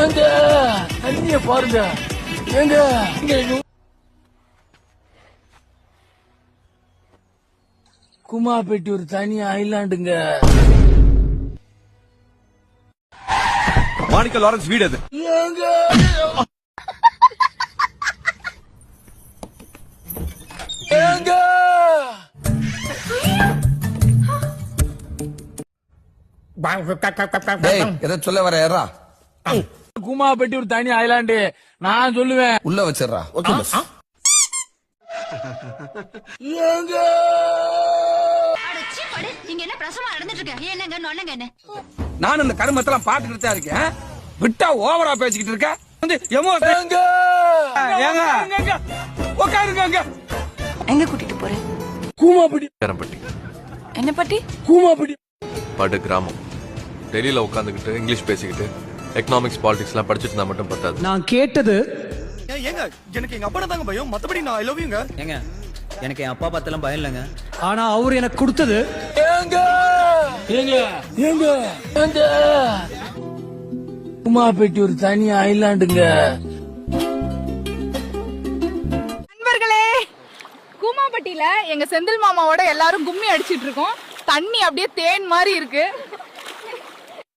எங்க தண்ணிய பாருங்க. எங்க குமாபேட்டி ஒரு தனி ஐலாண்டுங்க. மாணிக்க லாரன்ஸ் வீடு அது. எங்க எங்க எதை சொல்ல வர ஏறா குமாபேட்டி ஒரு தனி ஐலாண்டு நான் சொல்லுவேன். உள்ள வச்சிடறா. ஓகே எங்க இங்க என்ன பிரசவம் நடந்துட்டு இருக்கு? என்னங்க நொன்னங்க நான் இந்த கருமத்தெல்லாம் பாத்துக்கிட்டு தான் இருக்கேன். விட்டா ஓவரா பேசிக்கிட்டு இருக்க. வந்து எங்க உட்காருங்க. எங்க கூட்டிட்டு போறேன்? குமாபேட்டி பேரம்பட்டி என்ன பட்டி? குமாபேட்டி படு கிராமம். டெல்லியில உட்காந்துக்கிட்டு இங்கிலீஷ் பேசிக்கிட்டு எக்கனாமிக்ஸ் பாலிடிக்ஸ் எல்லாம் படிச்சுட்டு இருந்தா மட்டும் பத்தாது. நான் கேட்டது ஏங்க எனக்கு எங்க அப்பா தாங்க பயம், மத்தபடி நான் ஐ லவ் யூங்க. ஏங்க எனக்கு என் அப்பா பார்த்தெல்லாம் பயம் இல்லைங்க. ஆனா அவர் எனக்கு கொடுத்தது எங்க எங்க எங்க எங்க குமாபேட்டி ஒரு தனி ஐலாண்டுங்க. நண்பர்களே, கூமாப்பட்டியில எங்க செந்தில் மாமாவோட எல்லாரும் கும்மி அடிச்சிட்டு இருக்கோம். தண்ணி அப்படியே தேன் மாதிரி இருக்கு.